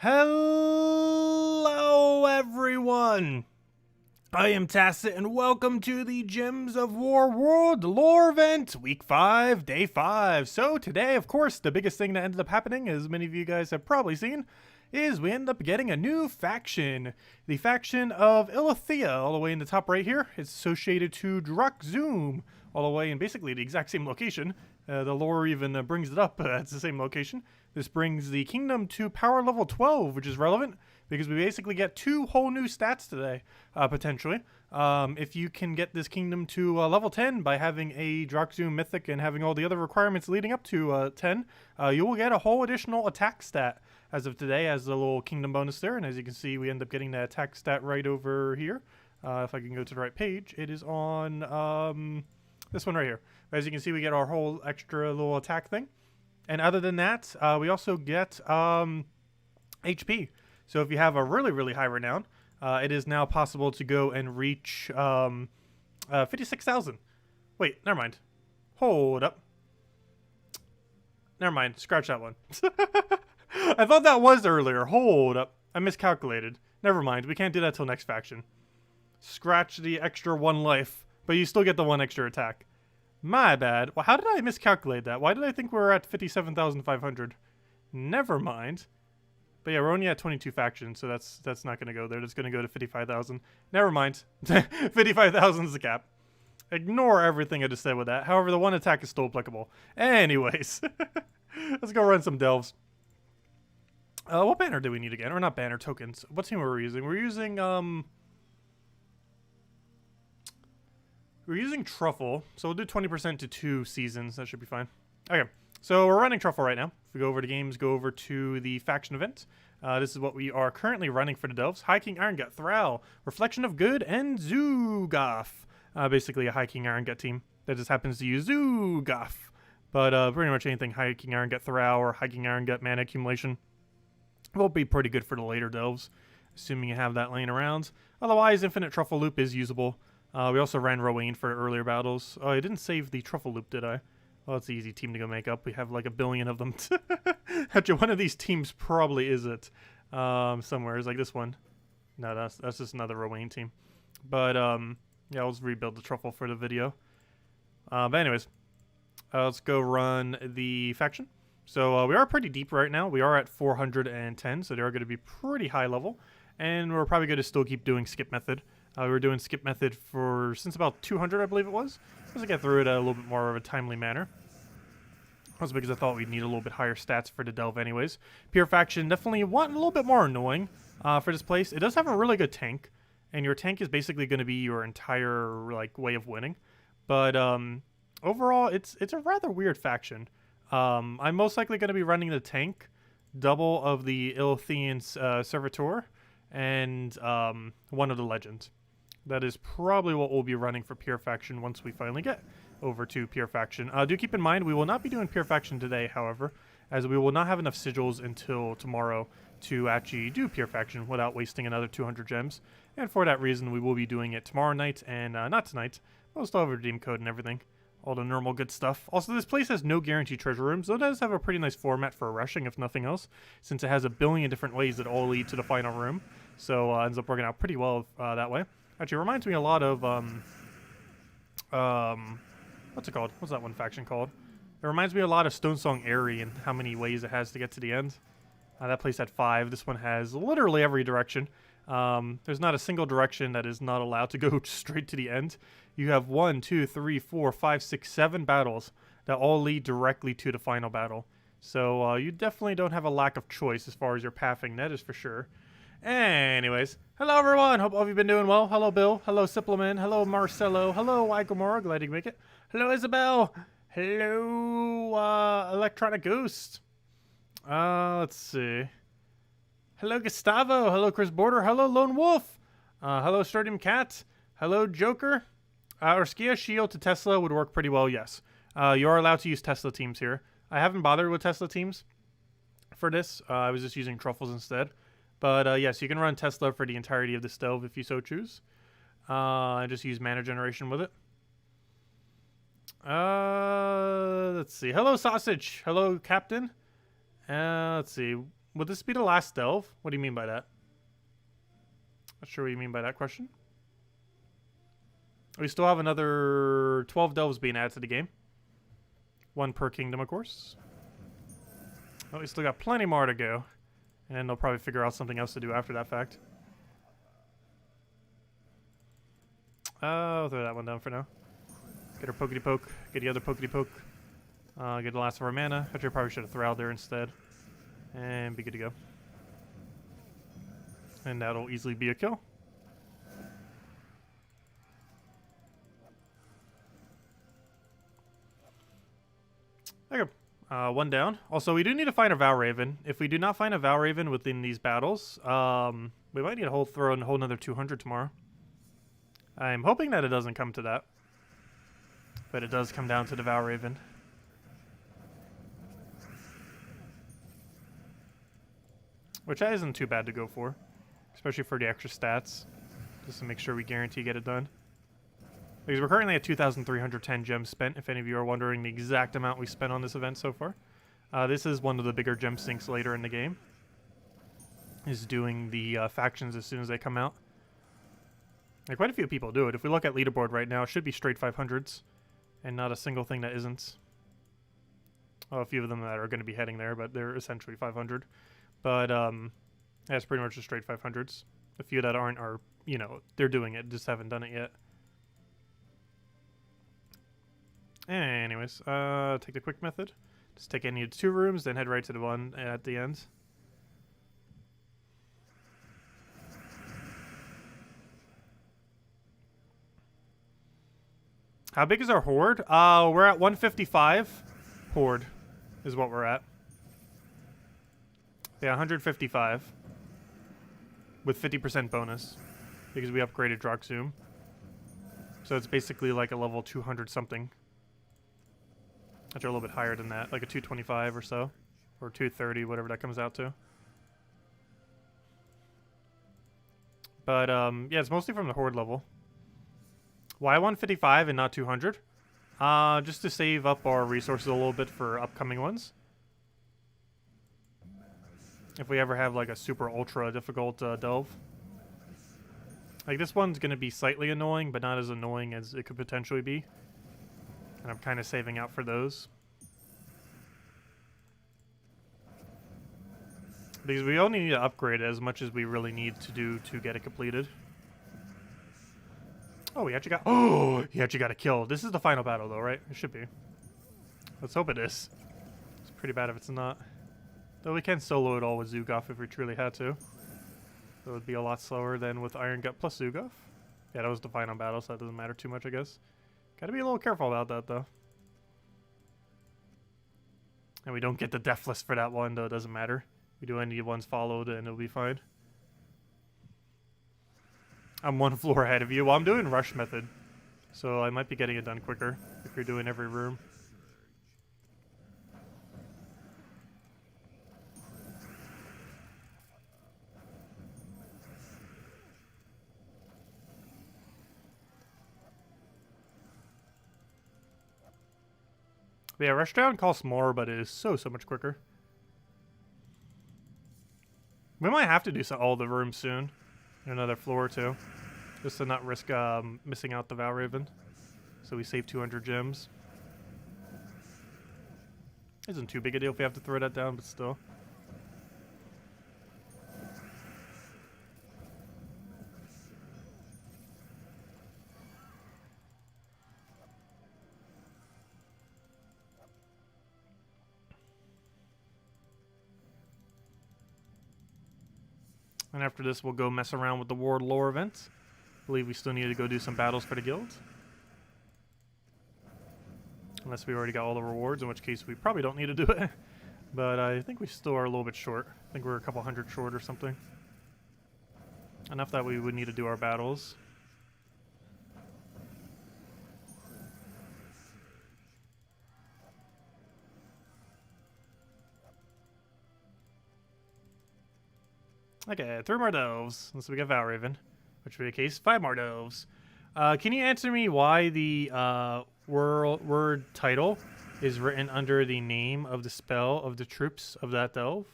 Hello everyone! I am Tacet and welcome to the Gems of Warlord lore event, week 5, day 5. So today, of course, the biggest thing that ended up happening, as many of you guys have probably seen, is we end up getting a new faction. The faction of Illithia, all the way in the top right here. It's associated to Zoom, all the way in basically the exact same location. The lore even brings it up. It's the same location. This brings the kingdom to power level 12, which is relevant because we basically get 2 whole new stats today, potentially. If you can get this kingdom to level 10 by having a Zoom mythic and having all the other requirements leading up to 10, you will get a whole additional attack stat as of today as a little kingdom bonus there. And as you can see, we end up getting the attack stat right over here. If I can go to the right page, it is on this one right here. As you can see, we get our whole extra little attack thing. And other than that, we also get HP. So if you have a really, really high renown, it is now possible to go and reach 56,000. Wait, never mind. Hold up. Never mind. Scratch that one. I thought that was earlier. Hold up. I miscalculated. Never mind. We can't do that till next faction. Scratch the extra 1 life, but you still get the 1 extra attack. My bad. Well, how did I miscalculate that? Why did I think we were at 57,500? Never mind. But yeah, we're only at 22 factions, so that's not going to go there. That's going to go to 55,000. Never mind. 55,000 is the cap. Ignore everything I just said with that. However, the 1 attack is still applicable. Anyways, let's go run some delves. What banner do we need again? Or not banner, tokens. What team were we using? We're using Truffle, so we'll do 20% to 2 seasons. That should be fine. Okay, so we're running Truffle right now. If we go over to games, go over to the faction event. This is what we are currently running for the Delves. High King Iron Gut, Thrall, Reflection of Good, and Zugaf. Basically a High King Iron Gut team that just happens to use Zugaf. But pretty much anything High King Iron Gut, Thrall, or High King Iron Gut mana accumulation will be pretty good for the later Delves, assuming you have that laying around. Otherwise, Infinite Truffle Loop is usable. We also ran Rowan for earlier battles. Oh, I didn't save the Truffle Loop, did I? Well, it's an easy team to go make up. We have like 1 billion of them. Actually, one of these teams probably is it. Somewhere. It's like this one. No, that's just another Rowan team. But, yeah, let's rebuild the Truffle for the video. But anyways, let's go run the faction. So, we are pretty deep right now. We are at 410, so they are going to be pretty high level. And we're probably going to still keep doing skip method. We were doing skip method since about 200, I believe it was. Just to get through it a little bit more of a timely manner. Also because I thought we'd need a little bit higher stats for the delve anyways. Pure faction definitely want a little bit more annoying for this place. It does have a really good tank, and your tank is basically going to be your entire way of winning. But overall, it's a rather weird faction. I'm most likely going to be running the tank, double of the Illithian Servitor, and 1 of the legends. That is probably what we'll be running for Pure Faction once we finally get over to Pure Faction. Do keep in mind, we will not be doing Pure Faction today, however, as we will not have enough sigils until tomorrow to actually do Pure Faction without wasting another 200 gems. And for that reason, we will be doing it tomorrow night and not tonight. We'll still have a redeem code and everything. All the normal good stuff. Also, this place has no guaranteed treasure rooms, though it does have a pretty nice format for rushing, if nothing else, since it has 1 billion different ways that all lead to the final room. So ends up working out pretty well that way. Actually, it reminds me a lot of, what's it called? What's that one faction called? It reminds me a lot of Stonesong Airy and how many ways it has to get to the end. That place had 5. This one has literally every direction. There's not a single direction that is not allowed to go straight to the end. You have 1, 2, 3, 4, 5, 6, 7 battles that all lead directly to the final battle. So you definitely don't have a lack of choice as far as your pathing, that is for sure. Anyways, hello everyone, hope all of you been doing well. Hello Bill, hello Supplement, hello Marcelo, hello Icomora, glad you can make it. Hello Isabel, hello Electronic Ghost. Let's see. Hello Gustavo, hello Chris Border, hello Lone Wolf, hello Stadium Cat, hello Joker. Skia Shield to Tesla would work pretty well, yes. You are allowed to use Tesla teams here. I haven't bothered with Tesla teams for this. I was just using Truffles instead. But yes, you can run Tesla for the entirety of this delve if you so choose. And just use mana generation with it. Let's see. Hello, Sausage. Hello, Captain. Let's see. would this be the last delve? What do you mean by that? Not sure what you mean by that question. We still have another 12 delves being added to the game. 1 per kingdom, of course. Oh, we still got plenty more to go. And they'll probably figure out something else to do after that fact. I'll throw that one down for now. Get our pokety poke. Get the other pokety poke. Get the last of our mana. Actually, I probably should have thralled there instead. And be good to go. And that'll easily be a kill. Okay. 1 down. Also, we do need to find a Valraven. If we do not find a Valraven within these battles, we might need to throw in a whole another 200 tomorrow. I'm hoping that it doesn't come to that. But it does come down to the Valraven. Which isn't too bad to go for. Especially for the extra stats. Just to make sure we guarantee get it done. Because we're currently at 2,310 gems spent, if any of you are wondering the exact amount we spent on this event so far. This is one of the bigger gem sinks later in the game. Is doing the factions as soon as they come out. And quite a few people do it. If we look at leaderboard right now, it should be straight 500s. And not a single thing that isn't. Oh, a few of them that are going to be heading there, but they're essentially 500. But, yeah, it's pretty much just straight 500s. A few that aren't are, you know, they're doing it, just haven't done it yet. Anyways, take the quick method. Just take any of the 2 rooms, then head right to the one at the end. How big is our horde? We're at 155. Horde is what we're at. Yeah, 155. With 50% bonus. Because we upgraded Droxzoom. So it's basically like a level 200 something. Actually a little bit higher than that. Like a 225 or so. Or 230, whatever that comes out to. But, yeah, it's mostly from the horde level. Why 155 and not 200? Just to save up our resources a little bit for upcoming ones. If we ever have like a super ultra difficult delve. Like this one's going to be slightly annoying, but not as annoying as it could potentially be. And I'm kind of saving out for those. Because we only need to upgrade as much as we really need to do to get it completed. Oh, he actually got a kill. This is the final battle though, right? It should be. Let's hope it is. It's pretty bad if it's not. Though we can solo it all with Zugoff if we truly had to. That would be a lot slower than with Iron Gut plus Zugoff. Yeah, that was the final battle, so that doesn't matter too much, I guess. Gotta be a little careful about that, though. And we don't get the Deathless for that one, though it doesn't matter. We do any ones followed, and it'll be fine. I'm 1 floor ahead of you. Well, I'm doing rush method. So I might be getting it done quicker if you're doing every room. But yeah, rushdown costs more, but it is so much quicker. We might have to do all the rooms soon. In another floor or 2. Just to not risk missing out the Valraven. So we save 200 gems. Isn't too big a deal if we have to throw that down, but still. And after this, we'll go mess around with the Warlord lore event. I believe we still need to go do some battles for the guild. Unless we already got all the rewards, in which case we probably don't need to do it. But I think we still are a little bit short. I think we're a couple hundred short or something. Enough that we would need to do our battles. Okay, 3 more delves. So we got Valraven, which would be the case. 5 more delves. Can you answer me why the word title is written under the name of the spell of the troops of that delve?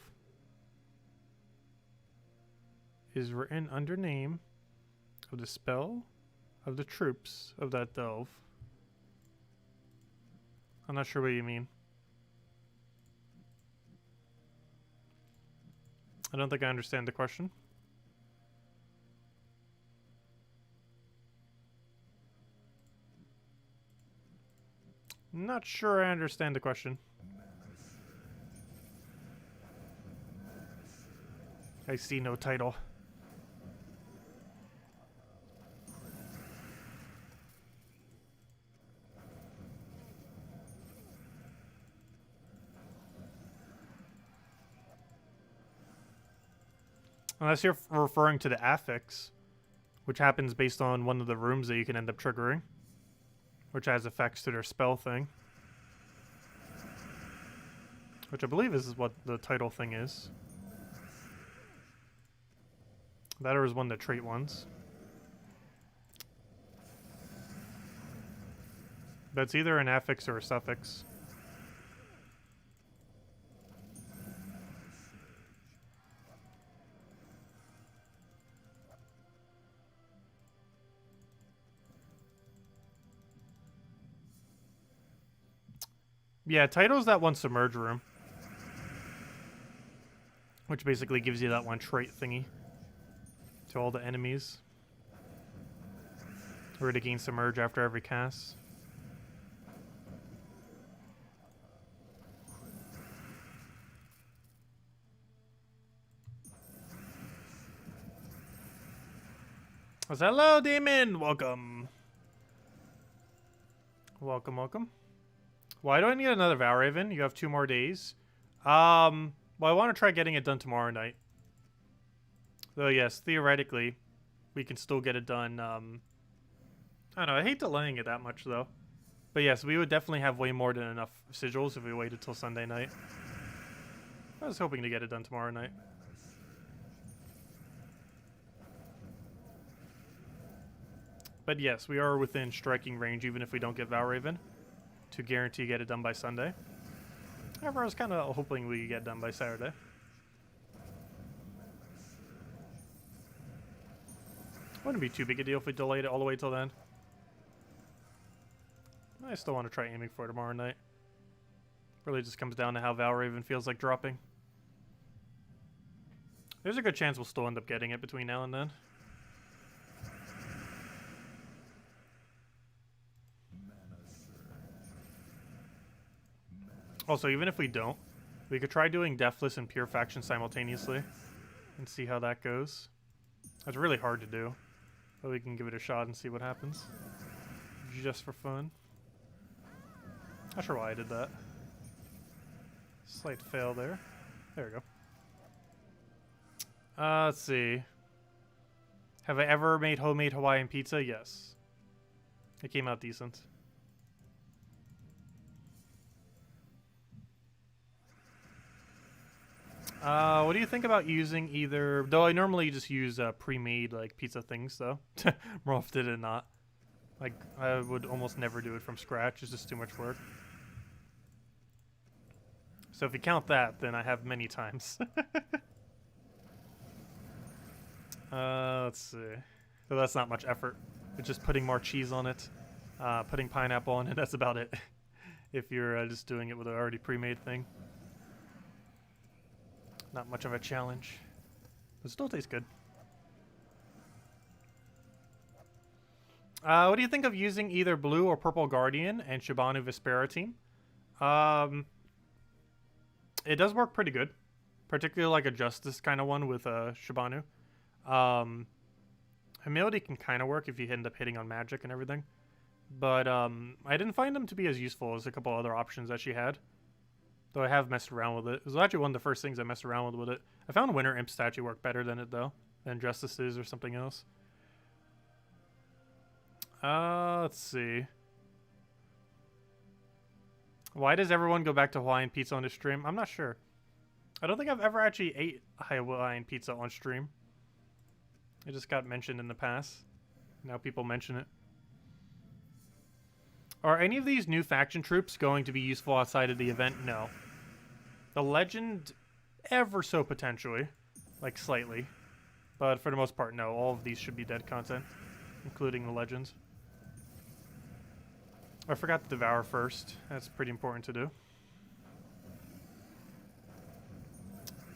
is written under name of the spell of the troops of that delve. I'm not sure what you mean. I don't think I understand the question. Not sure I understand the question. I see no title. Unless you're referring to the affix, which happens based on one of the rooms that you can end up triggering, which has effects to their spell thing. Which I believe is what the title thing is. That or is one of the trait ones. But it's either an affix or a suffix. Yeah, title's that one submerge room. Which basically gives you that one trait thingy. To all the enemies. Or to gain submerge after every cast. Hello, demon! Welcome. Welcome, welcome. Why do I need another Valraven? You have 2 more days. Well, I want to try getting it done tomorrow night. Though, yes, theoretically, we can still get it done. I don't know. I hate delaying it that much, though. But yes, we would definitely have way more than enough sigils if we waited till Sunday night. I was hoping to get it done tomorrow night. But yes, we are within striking range, even if we don't get Valraven, to guarantee get it done by Sunday. However, I was kind of hoping we get it done by Saturday. Wouldn't be too big a deal if we delayed it all the way till then. I still want to try aiming for tomorrow night. Really just comes down to how Valraven feels like dropping. There's a good chance we'll still end up getting it between now and then. Also, even if we don't, we could try doing Deathless and Pure Faction simultaneously and see how that goes. That's really hard to do, but we can give it a shot and see what happens. Just for fun. Not sure why I did that. Slight fail there. There we go. Let's see. Have I ever made homemade Hawaiian pizza? Yes. It came out decent. What do you think about using either... Though I normally just use pre-made like pizza things, though. More often than not. Like, I would almost never do it from scratch. It's just too much work. So if you count that, then I have many times. Let's see. So that's not much effort. It's just putting more cheese on it. Putting pineapple on it, that's about it. If you're just doing it with an already pre-made thing. Not much of a challenge. But still tastes good. What do you think of using either blue or purple Guardian and Shibanu Vespera team? It does work pretty good. Particularly like a Justice kind of one with Shibanu. Humility can kind of work if you end up hitting on magic and everything. But I didn't find them to be as useful as a couple other options that she had. Though I have messed around with it. It was actually one of the first things I messed around with it. I found Winter Imp statue work better than it, though. Than Justices or something else. Let's see. Why does everyone go back to Hawaiian pizza on this stream? I'm not sure. I don't think I've ever actually ate Hawaiian pizza on stream. It just got mentioned in the past. Now people mention it. Are any of these new faction troops going to be useful outside of the event? No. The legend, ever so potentially. Like, slightly. But for the most part, no. All of these should be dead content, including the legends. I forgot to devour first. That's pretty important to do.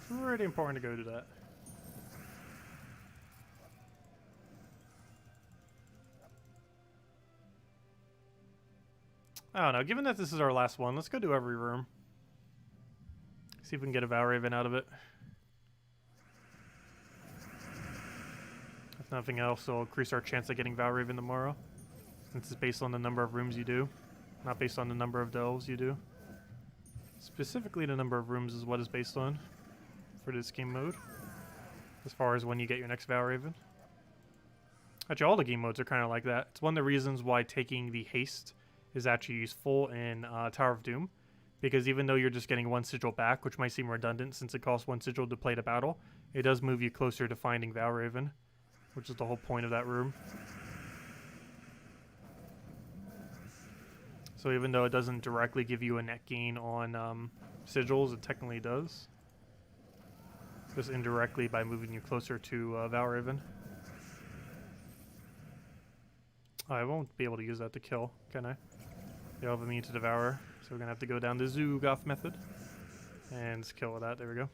Pretty important to go do that. I don't know. Given that this is our last one, let's go do every room. See if we can get a Valraven out of it. If nothing else, it'll increase our chance of getting Valraven tomorrow. Since it's based on the number of rooms you do, not based on the number of delves you do. Specifically, the number of rooms is what is based on for this game mode. As far as when you get your next Valraven. Actually, all the game modes are kind of like that. It's one of the reasons why taking the haste is actually useful in Tower of Doom. Because even though you're just getting one sigil back, which might seem redundant since it costs one sigil to play the battle, it does move you closer to finding Valraven, which is the whole point of that room. So even though it doesn't directly give you a net gain on sigils, it technically does. Just indirectly by moving you closer to Valraven. Oh, I won't be able to use that to kill, can I? They all have immune to devour, so we're gonna have to go down the Zoogoth method and just kill that. There we go.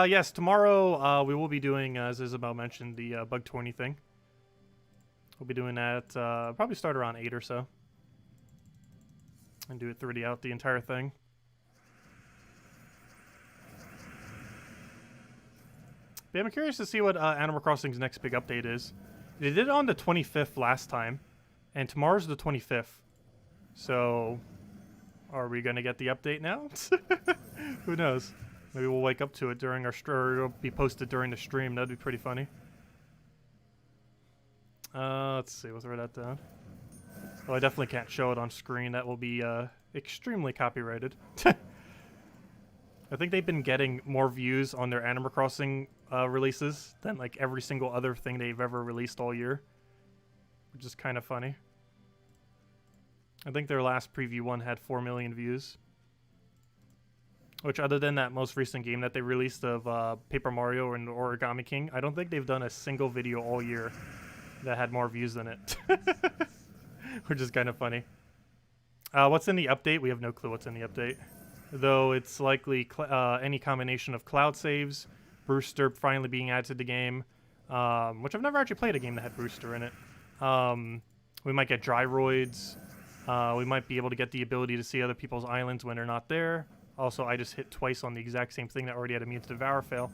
Yes, tomorrow we will be doing, as Isabel mentioned, the bug 20 thing. We'll be doing that, probably start around 8 or so. And do it out the entire thing. But I'm curious to see what Animal Crossing's next big update is. They did it on the 25th last time, and tomorrow's the 25th. So, are we going to get the update now? Who knows? Maybe we'll wake up to it during our stream, or it'll be posted during the stream. That'd be pretty funny. Let's see, we'll throw that down. Well, I definitely can't show it on screen. That will be extremely copyrighted. I think they've been getting more views on their Animal Crossing releases than like every single other thing they've ever released all year, which is kind of funny. I think their last preview one had 4 million views, which other than that most recent game that they released of Paper Mario and Origami King, I don't think they've done a single video all year that had more views than it, which is kind of funny. What's in the update? We have no clue what's in the update. Though it's likely any combination of cloud saves, Brewster finally being added to the game, which I've never actually played a game that had Brewster in it. We might get Dryroids. We might be able to get the ability to see other people's islands when they're not there. Also, I just hit twice on the exact same thing that already had immune to Devour fail.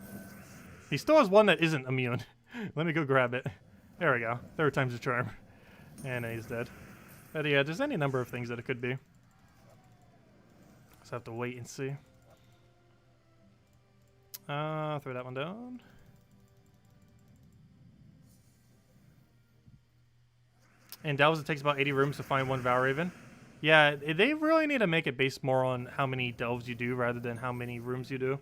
He still has one that isn't immune. Let me go grab it. There we go. Third time's a charm. And he's dead. But yeah, there's any number of things that it could be. Have to wait and see. Throw that one down. And delves, it takes about 80 rooms to find one Valraven. Yeah, they really need to make it based more on how many delves you do rather than how many rooms you do.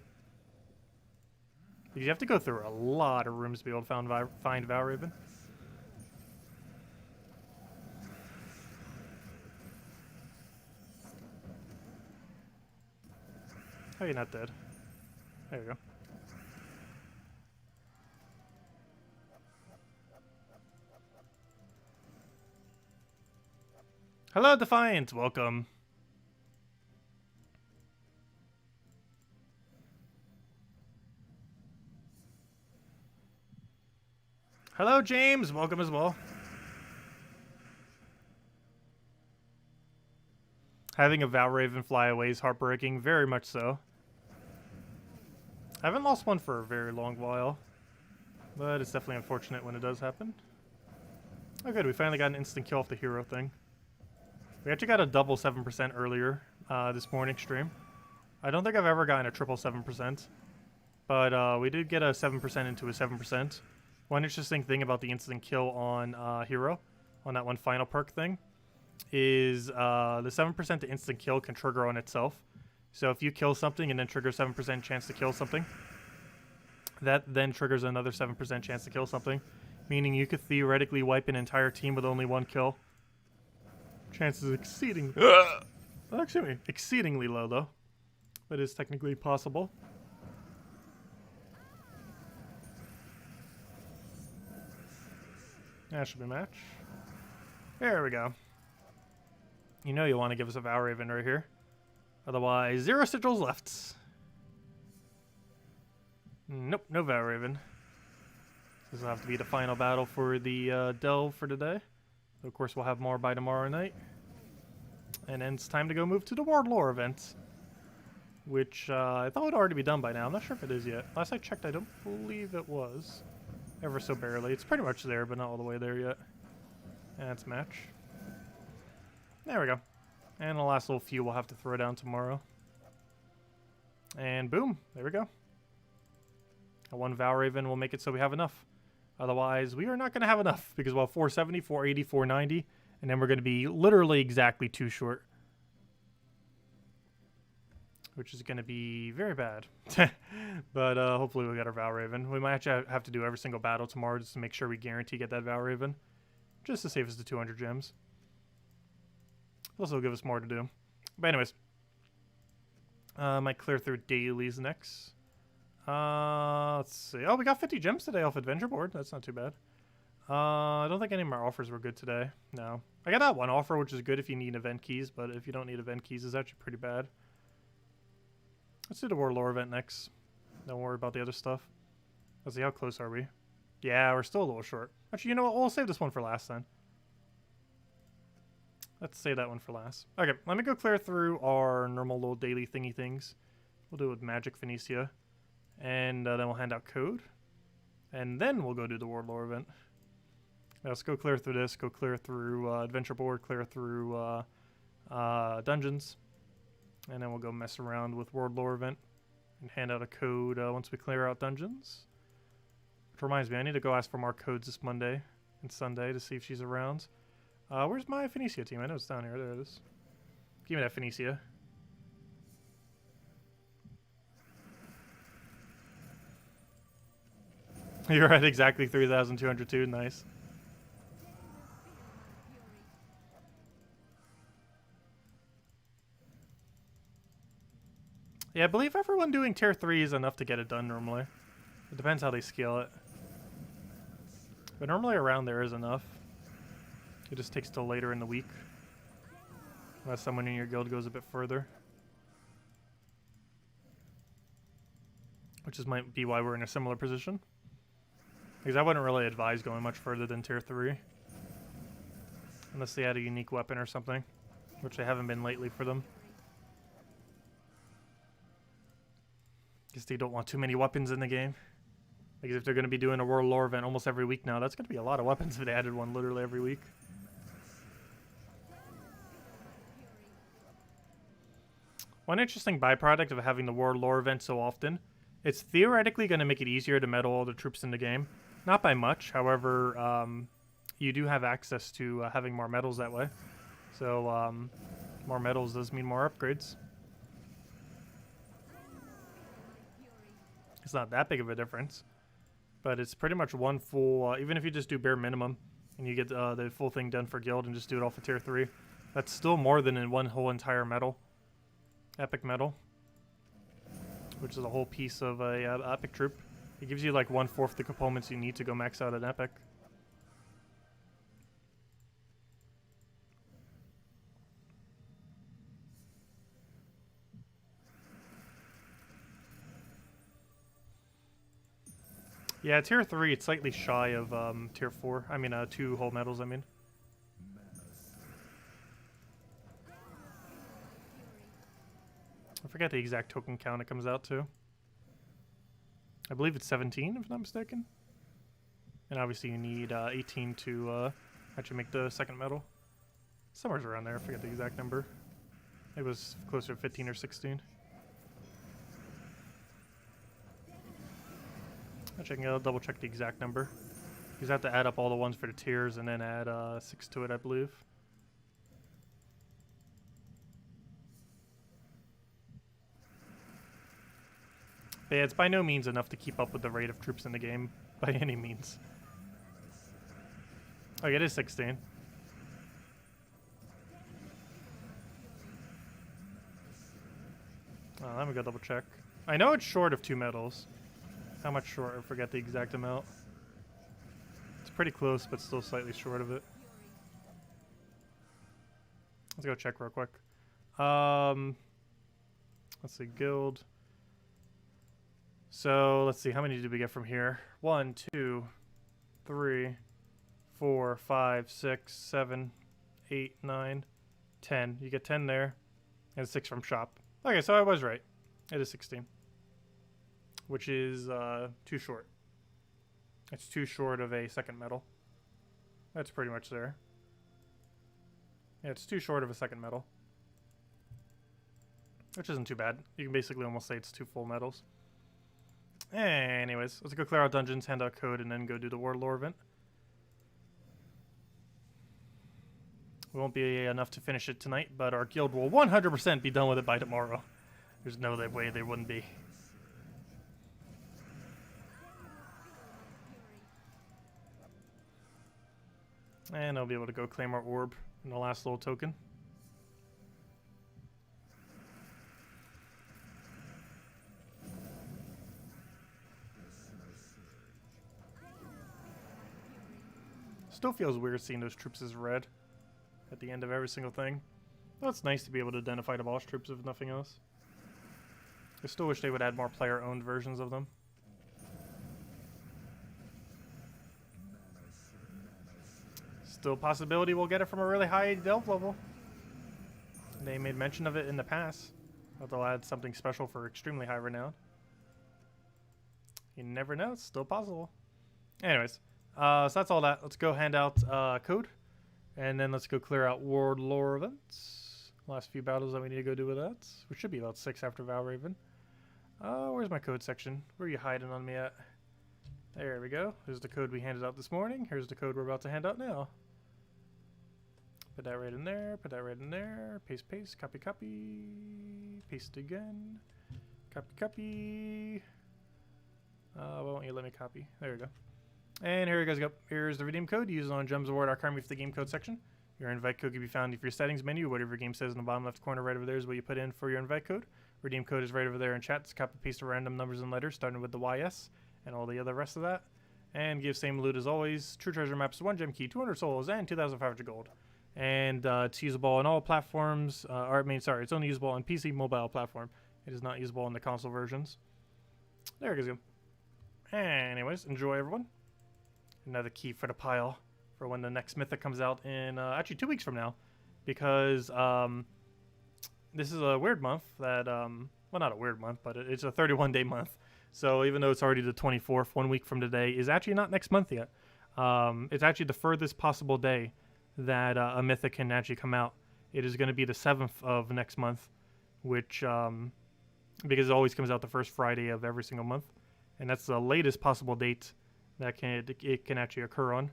Because you have to go through a lot of rooms to be able to find Valraven. Oh, you're not dead. There you go. Hello, Defiant. Welcome. Hello, James. Welcome as well. Having a Valraven fly away is heartbreaking. Very much so. I haven't lost one for a very long while, but it's definitely unfortunate when it does happen. Oh good, we finally got an instant kill off the hero thing. We actually got a double 7% earlier this morning stream. I don't think I've ever gotten a triple 7%, but we did get a 7% into a 7%. One interesting thing about the instant kill on hero, on that one final perk thing, is the 7% to instant kill can trigger on itself. So if you kill something and then trigger 7% chance to kill something, that then triggers another 7% chance to kill something, meaning you could theoretically wipe an entire team with only one kill. Chances exceedingly low though, but it's technically possible. That should be a match. There we go. You know you want to give us a Valraven right here. Otherwise, 0 sigils left. Nope, no Valraven. This will have to be the final battle for the delve for today. Of course, we'll have more by tomorrow night. And then it's time to go move to the Warlord event. Which I thought would already be done by now. I'm not sure if it is yet. Last I checked, I don't believe it was. Ever so barely. It's pretty much there, but not all the way there yet. That's match. There we go. And the last little few we'll have to throw down tomorrow. And boom, there we go. A 1 Valraven will make it so we have enough. Otherwise, we are not going to have enough because we'll have 470, 480, 490, and then we're going to be literally exactly 2 short. Which is going to be very bad. But hopefully we'll get our Valraven. We might actually have to do every single battle tomorrow just to make sure we guarantee get that Valraven. Just to save us the 200 gems. This will give us more to do. But anyways. Might clear through Dailies next. Let's see. Oh, we got 50 gems today off Adventure Board. That's not too bad. I don't think any of our offers were good today. No. I got that one offer, which is good if you need event keys. But if you don't need event keys, it's actually pretty bad. Let's do the Warlord event next. Don't worry about the other stuff. Let's see, how close are we? Yeah, we're still a little short. Actually, you know what? We'll save this one for last then. Let's save that one for last. Okay, let me go clear through our normal little daily thingy things. We'll do it with Magic Phoenicia. And then we'll hand out code. And then we'll go do the Warlord event. Now let's go clear through this. Go clear through Adventure Board. Clear through Dungeons. And then we'll go mess around with Warlord event and hand out a code once we clear out dungeons. Which reminds me, I need to go ask for more codes this Monday and Sunday to see if she's around. Where's my Phoenicia team? I know it's down here. There it is. Give me that Phoenicia. You're at exactly 3,202. Nice. Yeah, I believe everyone doing tier 3 is enough to get it done normally. It depends how they scale it. But normally around there is enough. It just takes till later in the week. Unless someone in your guild goes a bit further. Which might be why we're in a similar position. Because I wouldn't really advise going much further than tier 3. Unless they had a unique weapon or something. Which they haven't been lately for them. Because they don't want too many weapons in the game. Because if they're going to be doing a Warlord event almost every week now, that's going to be a lot of weapons if they added one literally every week. One interesting byproduct of having the Warlord event so often, it's theoretically going to make it easier to medal all the troops in the game. Not by much, however, you do have access to having more medals that way. So, more medals does mean more upgrades. It's not that big of a difference, but it's pretty much one full, even if you just do bare minimum and you get the full thing done for guild and just do it all for tier 3, that's still more than in one whole entire medal, epic medal, which is a whole piece of a epic troop. It gives you like 1/4 the components you need to go max out an epic. Yeah, tier 3, it's slightly shy of tier 4. I mean, 2 whole medals, I mean. I forget the exact token count it comes out to. I believe it's 17, if I'm not mistaken. And obviously you need 18 to actually make the second medal. Somewhere's around there, I forget the exact number. It was closer to 15 or 16. Actually, I can double check the exact number. You have to add up all the ones for the tiers and then add 6 to it, I believe. But yeah, it's by no means enough to keep up with the rate of troops in the game, by any means. Okay, it is 16. Let me go double check. I know it's short of 2 medals. How much short? I forget the exact amount. It's pretty close, but still slightly short of it. Let's go check real quick. Let's see, guild. So let's see, how many did we get from here? 1, 2, 3, 4, 5, 6, 7, 8, 9, 10. You get 10 there, and 6 from shop. Okay, so I was right. It is 16, which is too short. It's too short of a second medal. That's pretty much there. Yeah, it's too short of a second medal, which isn't too bad. You can basically almost say it's 2 full medals. Anyways, let's go clear out dungeons, hand out code, and then go do the Warlord event. We won't be enough to finish it tonight, but our guild will 100% be done with it by tomorrow. There's no way they wouldn't be. And I'll be able to go claim our orb in the last little token. Still feels weird seeing those troops as red at the end of every single thing. Well, it's nice to be able to identify the boss troops if nothing else. I still wish they would add more player-owned versions of them. Still a possibility we'll get it from a really high delve level. They made mention of it in the past, but they'll add something special for extremely high renown. You never know, it's still possible. Anyways, so that's all that. Let's go hand out code, and then let's go clear out Warlord events. Last few battles that we need to go do with that, which should be about 6 after Valraven. Where's my code section? Where are you hiding on me at? There we go. Here's the code we handed out this morning. Here's the code we're about to hand out now. Put that right in there. Put that right in there. Paste, paste. Copy, copy. Paste again. Copy, copy. Why won't you let me copy? There we go. And here you guys go. Here's the redeem code. Use it on Gems Award Archarmy for the game code section. Your invite code can be found in your settings menu. Whatever your game says in the bottom left corner right over there is what you put in for your invite code. Redeem code is right over there in chat. Just copy paste random numbers and letters starting with the YS and all the other rest of that. And give same loot as always. True treasure maps, 1 gem key, 200 souls, and 2,500 gold. And it's usable on all platforms. It's only usable on PC mobile platform. It is not usable on the console versions. There it goes. Anyways, enjoy everyone. Another key for the pile for when the next mythic comes out in actually 2 weeks from now, because this is a weird month that well, not a weird month, but it's a 31-day month. So even though it's already the 24th, 1 week from today is actually not next month yet. It's actually the furthest possible day that a mythic can actually come out. It is going to be the 7th of next month, which because it always comes out the first Friday of every single month, and that's the latest possible date that it can actually occur on.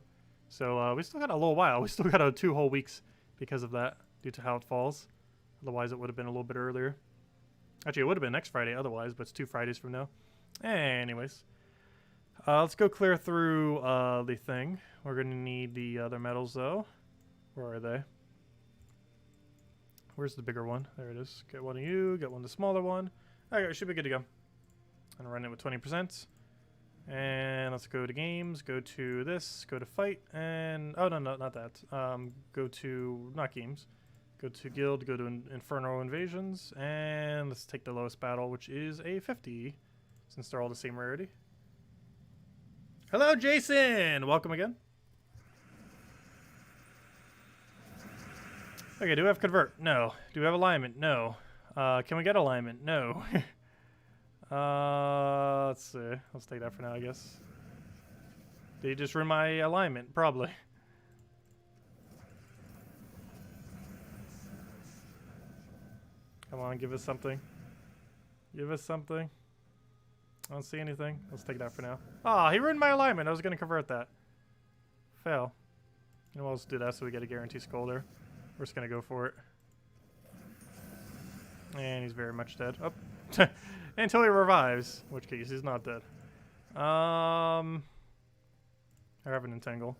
So we still got a little while. We still got 2 whole weeks because of that, due to how it falls. Otherwise, it would have been a little bit earlier. Actually, it would have been next Friday otherwise, but it's 2 Fridays from now. Anyways, let's go clear through the thing. We're going to need the other medals, though. Where are they? Where's the bigger one? There it is. Get one of you. Get one of the smaller one. Okay, should be good to go. And run it with 20%. And let's go to games. Go to this. Go to fight. And oh no, not that. Go to not games. Go to guild. Go to Inferno Invasions. And let's take the lowest battle, which is a 50, since they're all the same rarity. Hello, Jason. Welcome again. Okay, do we have convert? No. Do we have alignment? No. Can we get alignment? No. Let's see. Let's take that for now, I guess. Did you just ruin my alignment? Probably. Come on, give us something. Give us something. I don't see anything. Let's take that for now. Ah, he ruined my alignment. I was going to convert that. Fail. You know, let's do that so we get a guarantee skull there. We're just going to go for it. And he's very much dead. Oh. Until he revives, in which case he's not dead. I have an entangle.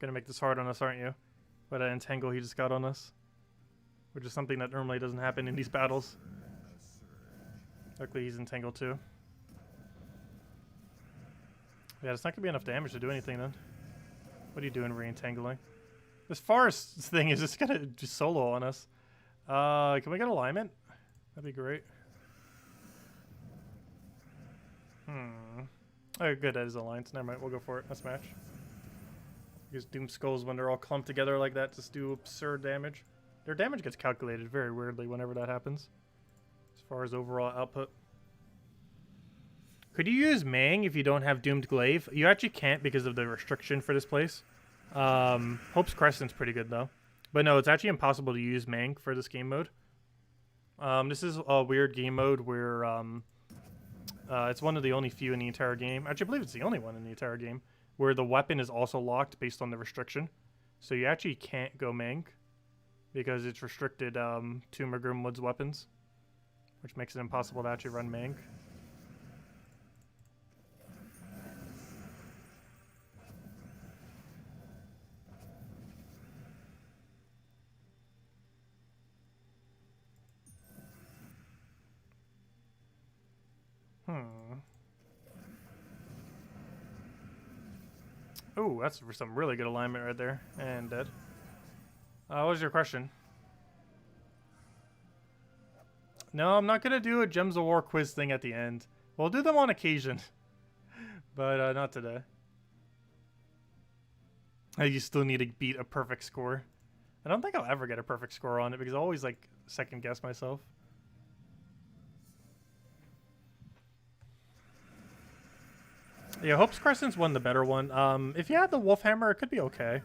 Gonna make this hard on us, aren't you? But that entangle he just got on us. Which is something that normally doesn't happen in these battles. Luckily he's entangled too. Yeah, it's not gonna be enough damage to do anything then. What are you doing re-entangling? This forest thing is just gonna just solo on us. Can we get alignment? That'd be great. Oh, good, that is alliance. Never mind, we'll go for it. Let's match. Use Doom Skulls when they're all clumped together like that to do absurd damage. Their damage gets calculated very weirdly whenever that happens. As far as overall output. Could you use Mang if you don't have Doomed Glaive? You actually can't because of the restriction for this place. Hope's Crescent's pretty good though. But no, it's actually impossible to use Mang for this game mode. This is a weird game mode where it's one of the only few in the entire game. Actually, I believe it's the only one in the entire game where the weapon is also locked based on the restriction. So you actually can't go Mang because it's restricted to Grimwood's weapons, which makes it impossible to actually run Mang. Ooh, that's for some really good alignment right there. And dead. What was your question? No, I'm not going to do a Gems of War quiz thing at the end. We'll do them on occasion. But not today. You still need to beat a perfect score. I don't think I'll ever get a perfect score on it because I always like second guess myself. Yeah, Hope's Crescent's one the better one. If you had the Wolf Hammer, it could be okay.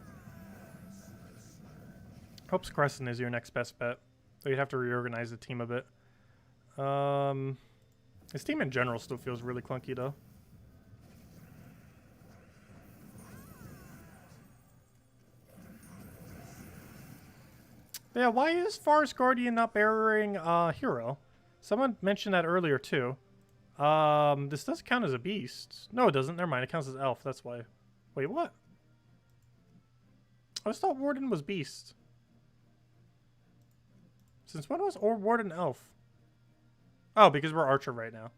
Hope's Crescent is your next best bet. So you'd have to reorganize the team a bit. His team in general still feels really clunky, though. Yeah, why is Forest Guardian not bearing hero? Someone mentioned that earlier, too. This does count as a beast. No, it doesn't. Never mind. It counts as elf. That's why. Wait, what? I always thought Warden was beast. Since when was Warden elf? Oh, because we're archer right now.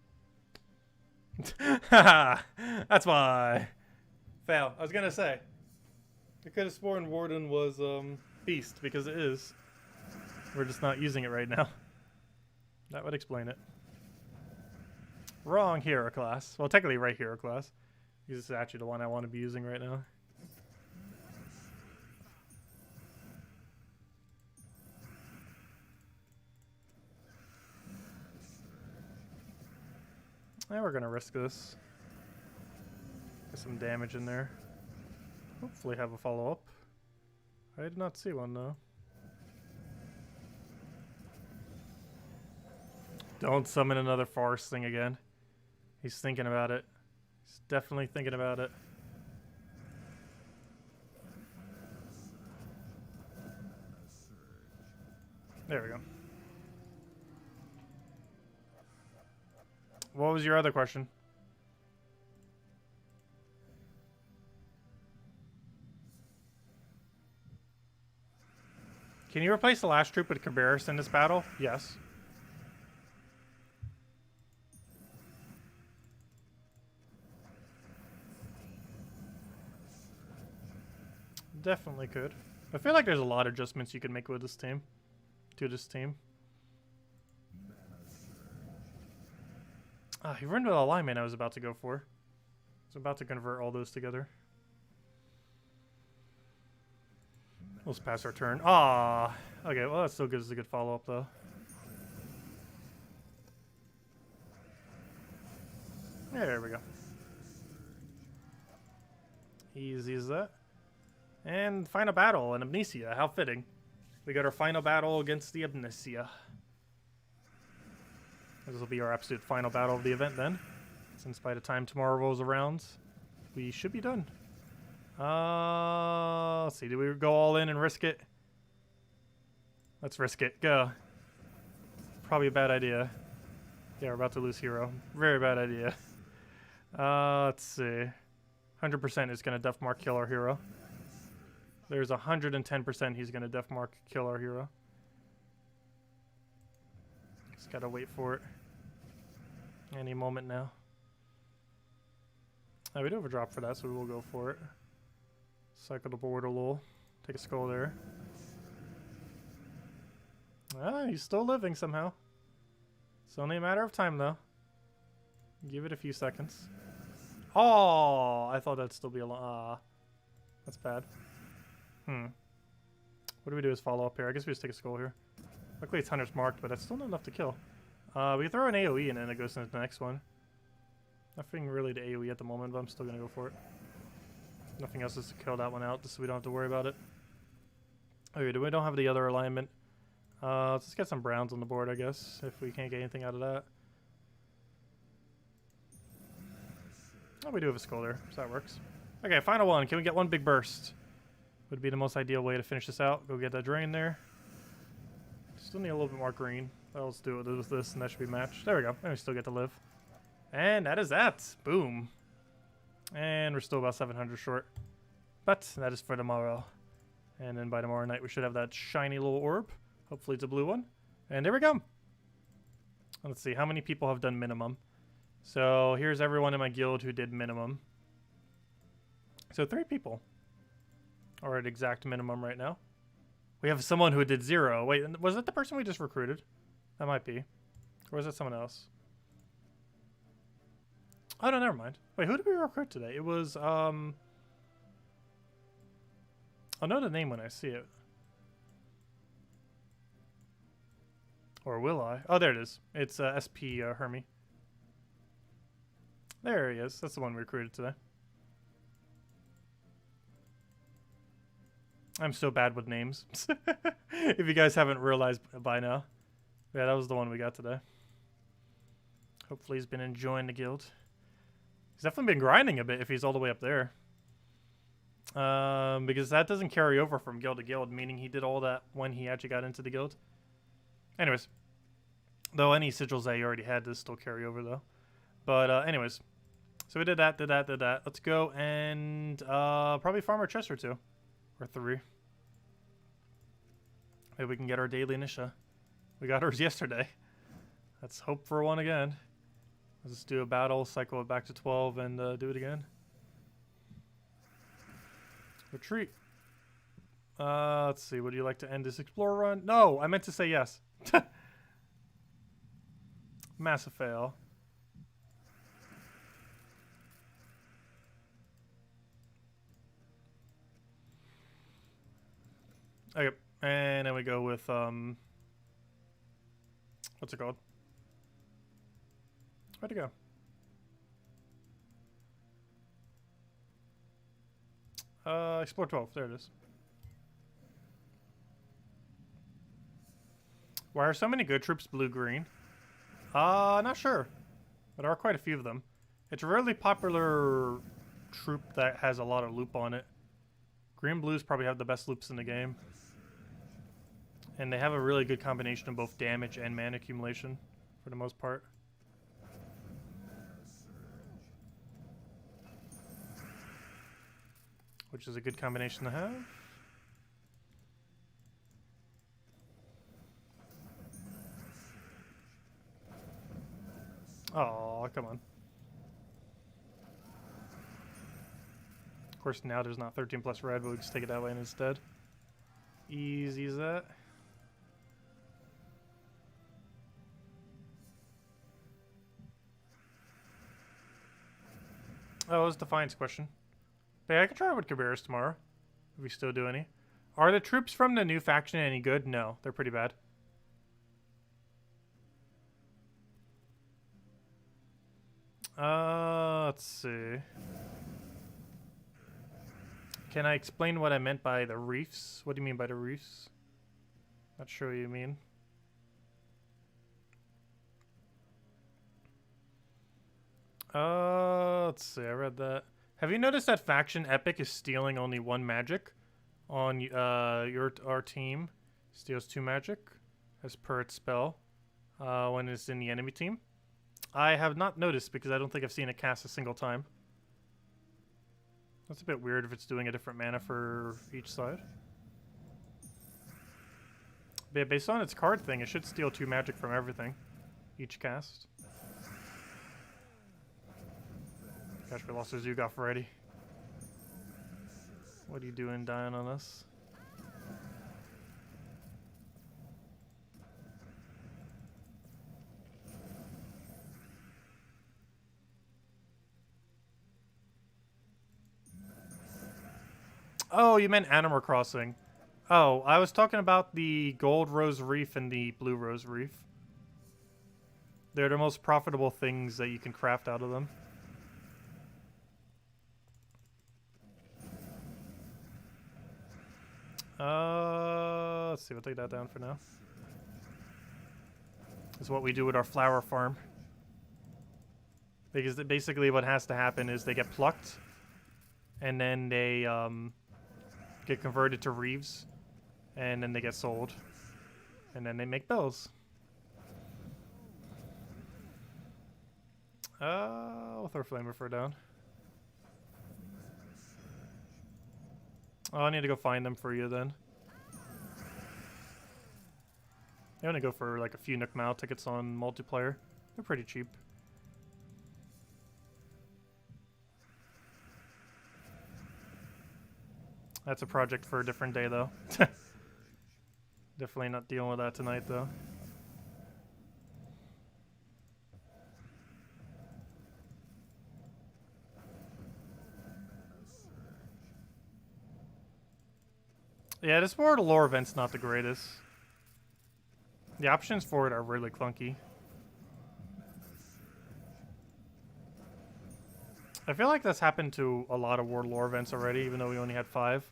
That's why. Fail. I was gonna say. I could have sworn Warden was beast because it is. We're just not using it right now. That would explain it. Wrong hero class. Well, technically right hero class. This is actually the one I want to be using right now. Yeah, we're going to risk this. Get some damage in there. Hopefully have a follow-up. I did not see one, though. Don't summon another forest thing again. He's thinking about it. He's definitely thinking about it. There we go. What was your other question? Can you replace the last troop with Cabarrus in this battle? Yes. Definitely could. I feel like there's a lot of adjustments you can make with this team. To this team. Ah, he ruined the alignment I was about to go for. I was about to convert all those together. Let's pass our turn. Ah, okay, well that still gives us a good follow-up though. There we go. Easy as that. And final battle, an Amnesia. How fitting. We got our final battle against the Amnesia. This will be our absolute final battle of the event then. Since by the time tomorrow rolls around, we should be done. Let's see. Do we go all in and risk it? Let's risk it. Go. Probably a bad idea. Yeah, we're about to lose hero. Very bad idea. Let's see. 100% is going to def mark kill our hero. There's 110% he's going to def mark kill our hero. Just got to wait for it. Any moment now. We do have a drop for that, so we will go for it. Cycle the board a little. Take a skull there. Ah, he's still living somehow. It's only a matter of time, though. Give it a few seconds. Oh, I thought that'd still be a lot. That's bad. What do we do is follow up here? I guess we just take a skull here. Luckily it's Hunter's marked, but that's still not enough to kill. We can throw an AoE and then it goes into the next one. Nothing really to AoE at the moment, but I'm still going to go for it. Nothing else is to kill that one out, just so we don't have to worry about it. Okay, we don't have the other alignment. Let's just get some browns on the board, I guess, if we can't get anything out of that. Oh, we do have a skull there, so that works. Okay, final one. Can we get one big burst? Would be the most ideal way to finish this out. Go get that drain there. Still need a little bit more green. Let's do it with this, and that should be matched. There we go. And we still get to live. And that is that. Boom. And we're still about 700 short. But that is for tomorrow. And then by tomorrow night, we should have that shiny little orb. Hopefully it's a blue one. And there we go. Let's see. How many people have done minimum? So here's everyone in my guild who did minimum. So 3 people are at exact minimum right now. We have someone who did 0. Wait, was that the person we just recruited? That might be. Or was that someone else? Oh, no, never mind. Wait, who did we recruit today? It was, I'll know the name when I see it. Or will I? Oh, there it is. It's SP Hermie. There he is. That's the one we recruited today. I'm so bad with names. If you guys haven't realized by now. Yeah, that was the one we got today. Hopefully he's been enjoying the guild. He's definitely been grinding a bit if he's all the way up there. Because that doesn't carry over from guild to guild, meaning he did all that when he actually got into the guild. Anyways. Though any sigils that he already had does still carry over, though. But anyways. So we did that, did that. Let's go and probably farm our chest or 2. Or 3. Maybe we can get our daily Nisha. We got ours yesterday. Let's hope for one again. Let's just do a battle, cycle it back to 12, and do it again. Retreat. Let's see. Would you like to end this explorer run? No, I meant to say yes. Massive fail. Okay, and then we go with, what's it called? Where'd it go? Explore 12, there it is. Why are so many good troops blue-green? Not sure. But there are quite a few of them. It's a really popular troop that has a lot of loop on it. Green-blues probably have the best loops in the game. And they have a really good combination of both damage and mana accumulation, for the most part. Which is a good combination to have. Oh, come on. Of course, now there's not 13 plus red, but we just take it that way instead. Easy as that. Oh, it was Defiance question. But yeah, I can try with Cabarrus tomorrow. If we still do any. Are the troops from the new faction any good? No, they're pretty bad. Let's see. Can I explain what I meant by the reefs? What do you mean by the reefs? Not sure what you mean. Let's see. I read that. Have you noticed that faction Epic is stealing only 1 magic on our team? Steals 2 magic as per its spell when it's in the enemy team. I have not noticed because I don't think I've seen it cast a single time. That's a bit weird if it's doing a different mana for each side. But yeah, based on its card thing, it should steal 2 magic from everything. Each cast. Gosh, we lost our Zugaf already. What are you doing dying on us? Oh, you meant Animal Crossing. Oh, I was talking about the Gold Rose Reef and the Blue Rose Reef. They're the most profitable things that you can craft out of them. Let's see, we'll take that down for now. This is what we do with our flower farm. Because basically what has to happen is they get plucked, and then they get converted to reeves, and then they get sold, and then they make bills. We'll throw Flamethrower down. Oh, I need to go find them for you then. I'm gonna go for like a few Nook Mao tickets on multiplayer. They're pretty cheap. That's a project for a different day though. Definitely not dealing with that tonight though. Yeah, this World of Lore event's not the greatest. The options for it are really clunky. I feel like that's happened to a lot of World Lore events already, even though we only had 5.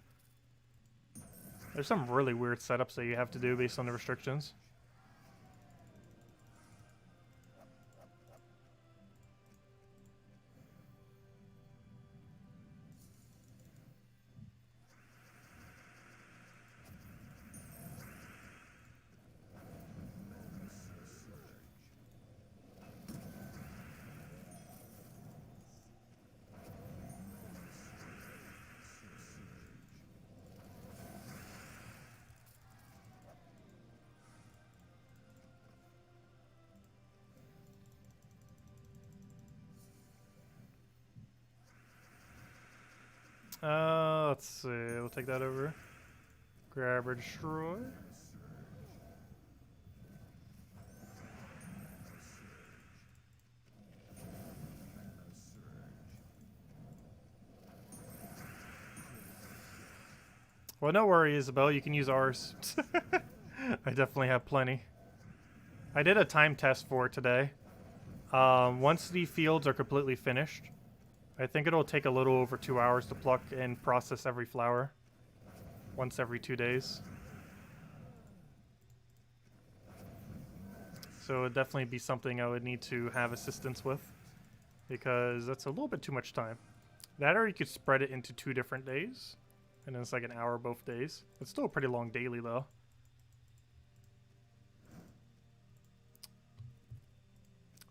There's some really weird setups that you have to do based on the restrictions. Let's see. We'll take that over. Grab or destroy. Well, no worry, Isabel. You can use ours. I definitely have plenty. I did a time test for it today. Once the fields are completely finished, I think it'll take a little over 2 hours to pluck and process every flower. Once every 2 days. So it'd definitely be something I would need to have assistance with, because that's a little bit too much time. That, or you could spread it into 2 different days, and then it's like an hour both days. It's still a pretty long daily though.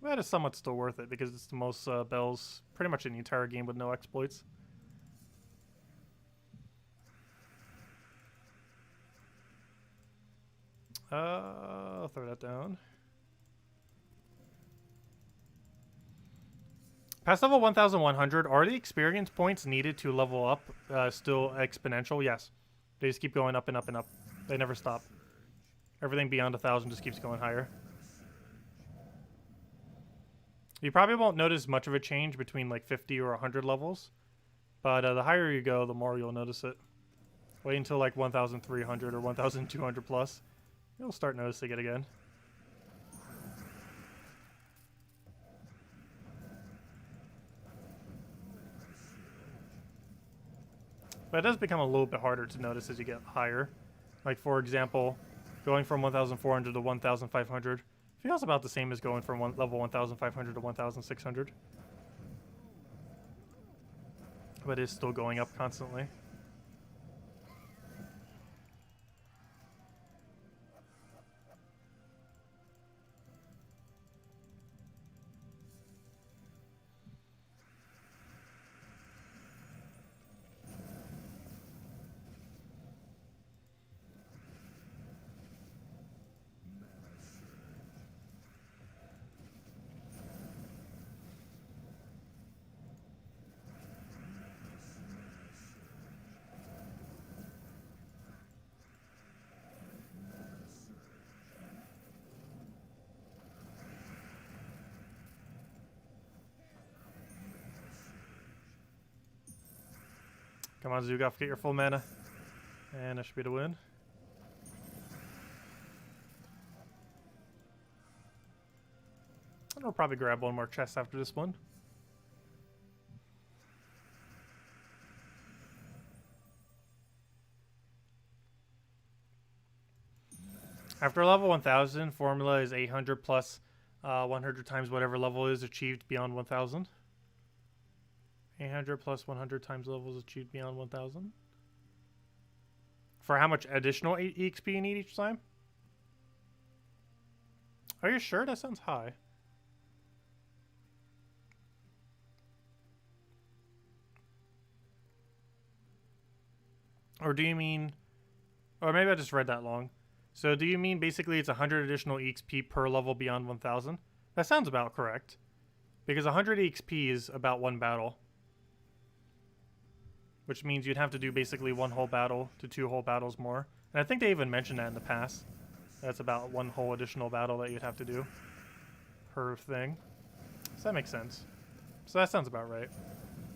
That is somewhat still worth it, because it's the most bells pretty much in the entire game with no exploits. I'll throw that down. Past level 1100, are the experience points needed to level up still exponential? Yes. They just keep going up and up and up. They never stop. Everything beyond 1000 just keeps going higher. You probably won't notice much of a change between like 50 or 100 levels, but the higher you go, the more you'll notice it. Wait until like 1300 or 1200 plus. You'll start noticing it again. But it does become a little bit harder to notice as you get higher. Like, for example, going from 1400 to 1500 feels about the same as going from level 1500 to 1600. But it's still going up constantly. Come on, Zugoff, get your full mana. And that should be the win. And we'll probably grab one more chest after this one. After level 1000, formula is 800 plus 100 times whatever level is achieved beyond 1000. 800 plus 100 times levels achieved beyond 1000. For how much additional EXP you need each time? Are you sure? That sounds high. Or do you mean... Or maybe I just read that long. So do you mean basically it's 100 additional EXP per level beyond 1000? That sounds about correct. Because 100 EXP is about one battle. Which means you'd have to do basically one whole battle to 2 whole battles more. And I think they even mentioned that in the past. That's about 1 whole additional battle that you'd have to do per thing. So that makes sense. So that sounds about right.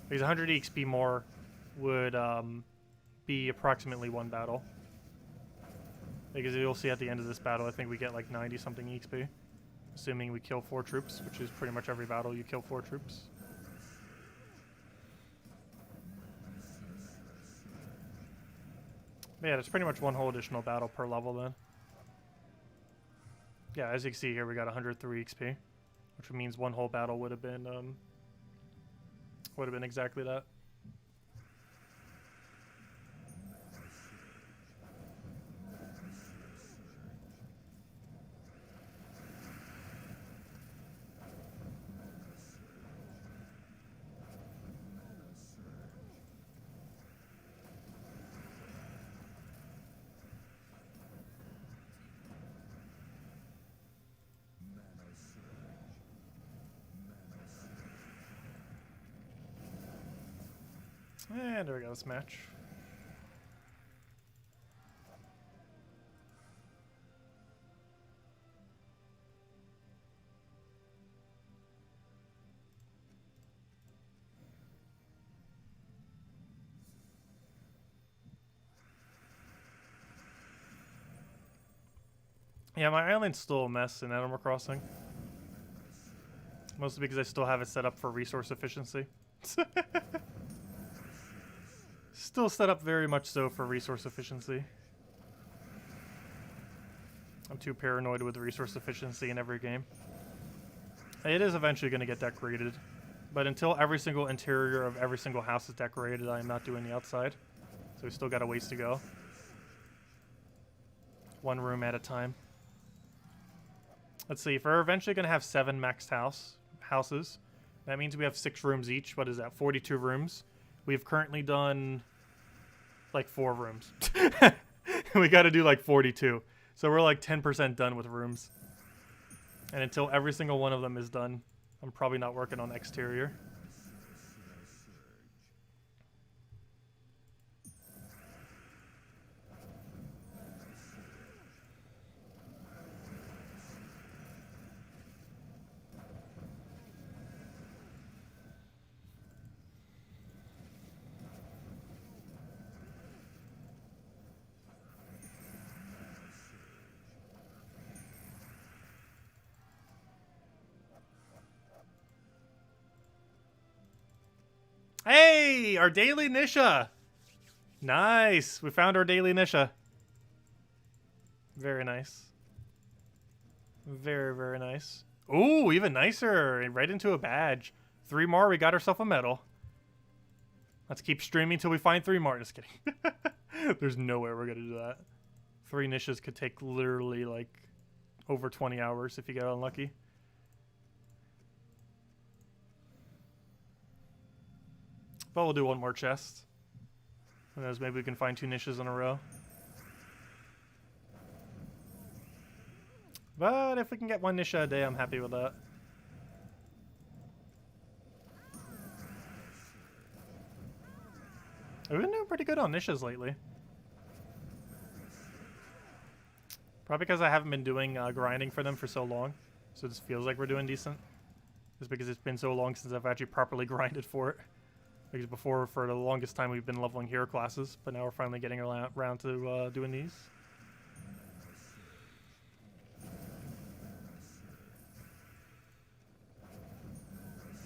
Because 100 EXP more would be approximately 1 battle. Because you'll see at the end of this battle, I think we get like 90 something EXP. Assuming we kill 4 troops, which is pretty much every battle you kill 4 troops. But yeah, that's pretty much 1 whole additional battle per level then. Yeah, as you can see here, we got 103 XP, which means 1 whole battle would have been exactly that. And there we go, this match. Yeah, my island's still a mess in Animal Crossing. Mostly because I still have it set up for resource efficiency. Still set up very much so for resource efficiency. I'm too paranoid with resource efficiency in every game. It is eventually going to get decorated, but until every single interior of every single house is decorated, I am not doing the outside. So we still got a ways to go. 1 room at a time. Let's see, if we're eventually going to have 7 maxed houses, that means we have 6 rooms each. What is that? 42 rooms. We've currently done like 4 rooms. We got to do like 42. So we're like 10% done with rooms. And until every single one of them is done, I'm probably not working on exterior. Hey, our daily Nisha. Nice. We found our daily Nisha. Very nice. Very, very nice. Ooh, even nicer. Right into a badge. 3 more, we got ourselves a medal. Let's keep streaming till we find 3 more. Just kidding. There's no way we're going to do that. 3 Nishas could take literally like over 20 hours if you get unlucky. But we'll do 1 more chest. Who knows, maybe we can find 2 Nishas in a row. But if we can get 1 Nisha a day, I'm happy with that. We've been doing pretty good on Nishas lately. Probably because I haven't been doing grinding for them for so long. So it just feels like we're doing decent. Just because it's been so long since I've actually properly grinded for it. Because before, for the longest time, we've been leveling hero classes, but now we're finally getting around to doing these.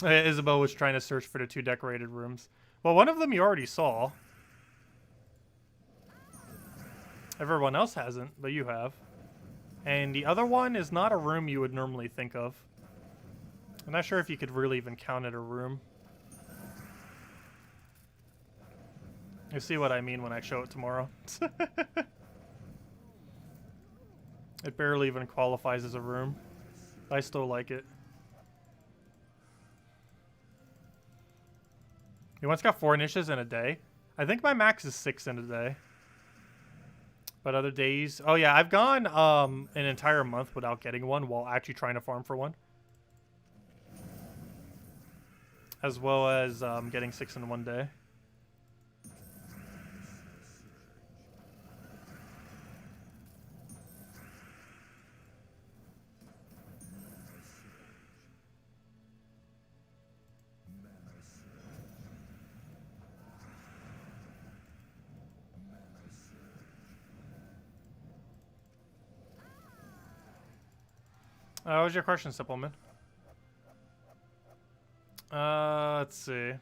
Isabel was trying to search for the 2 decorated rooms. Well, one of them you already saw. Everyone else hasn't, but you have. And the other one is not a room you would normally think of. I'm not sure if you could really even count it a room. You'll see what I mean when I show it tomorrow. It barely even qualifies as a room. I still like it. He once got 4 niches in a day. I think my max is 6 in a day. But other days... Oh yeah, I've gone an entire month without getting one while actually trying to farm for one. As well as getting 6 in one day. What was your question, Supplement? Let's see.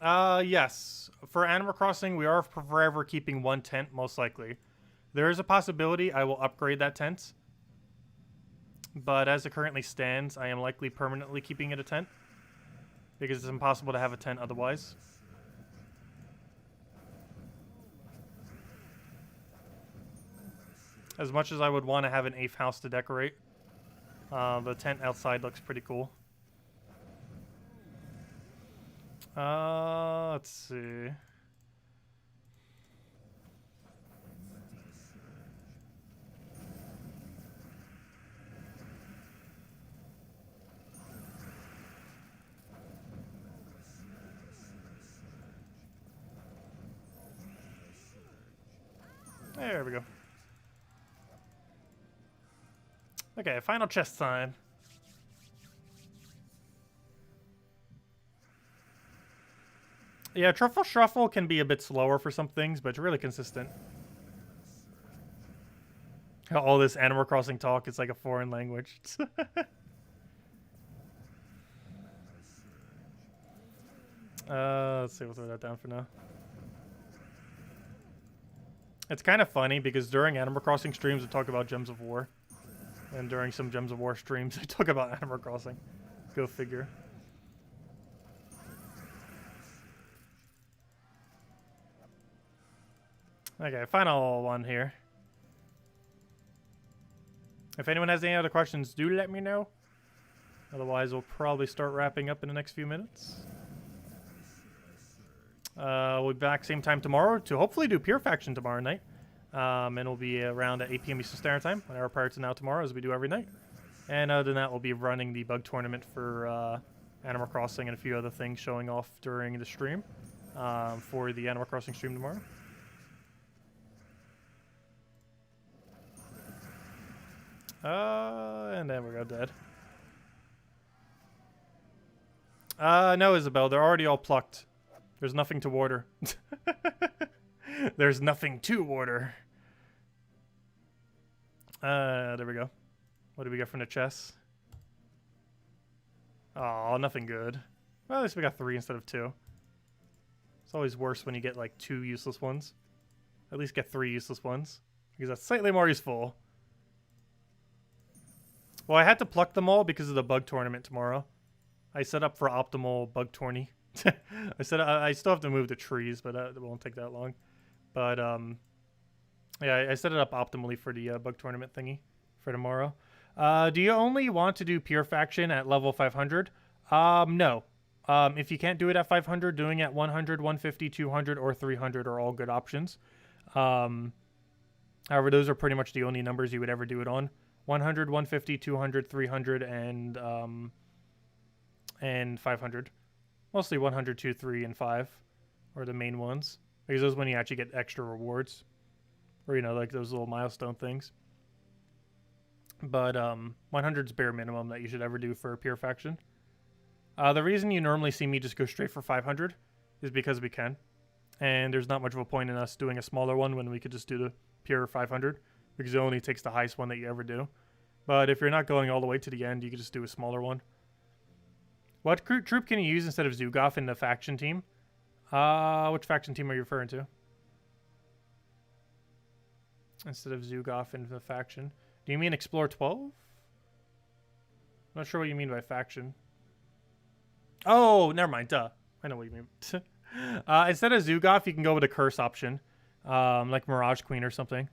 Yes. For Animal Crossing, we are forever keeping 1 tent, most likely. There is a possibility I will upgrade that tent. But as it currently stands, I am likely permanently keeping it a tent. Because it's impossible to have a tent otherwise. As much as I would want to have an 8th house to decorate, the tent outside looks pretty cool. Let's see. There we go. Okay, final chest sign. Yeah, Truffle Shuffle can be a bit slower for some things, but it's really consistent. All this Animal Crossing talk is like a foreign language. Let's see, we'll throw that down for now. It's kind of funny because during Animal Crossing streams we talk about Gems of War. And during some Gems of War streams, I talk about Animal Crossing. Go figure. Okay, final one here. If anyone has any other questions, do let me know. Otherwise, we'll probably start wrapping up in the next few minutes. We'll be back same time tomorrow to hopefully do Pure Faction tomorrow night. And it'll be around at 8 p.m. Eastern Standard Time, an hour prior to now tomorrow, as we do every night. And other than that, we'll be running the bug tournament for Animal Crossing and a few other things showing off during the stream for the Animal Crossing stream tomorrow. And then we go dead. No, Isabel, they're already all plucked. There's nothing to water. There's nothing to water. There we go. What do we get from the chest? Oh, nothing good. Well, at least we got 3 instead of 2. It's always worse when you get like 2 useless ones. At least get 3 useless ones, because that's slightly more useful. Well, I had to pluck them all because of the bug tournament tomorrow. I set up for optimal bug tourney. I said I still have to move the trees, but it won't take that long. But yeah, I set it up optimally for the bug tournament thingy for tomorrow. Do you only want to do Pure Faction at level 500? No. If you can't do it at 500, doing it at 100, 150, 200, or 300 are all good options. However, those are pretty much the only numbers you would ever do it on. 100, 150, 200, 300, and 500. Mostly 100, 2, 3, and 5 are the main ones. Because those when you actually get extra rewards. Or, you know, like those little milestone things. But 100's bare minimum that you should ever do for a Pure Faction. The reason you normally see me just go straight for 500 is because we can. And there's not much of a point in us doing a smaller one when we could just do the pure 500, because it only takes the highest one that you ever do. But if you're not going all the way to the end, you can just do a smaller one. What troop can you use instead of Zugov in the faction team? Which faction team are you referring to? Instead of Zugov in the faction. Do you mean Explore 12? I'm not sure what you mean by faction. Oh, never mind. Duh. I know what you mean. Instead of Zugov, you can go with a curse option. Like Mirage Queen or something.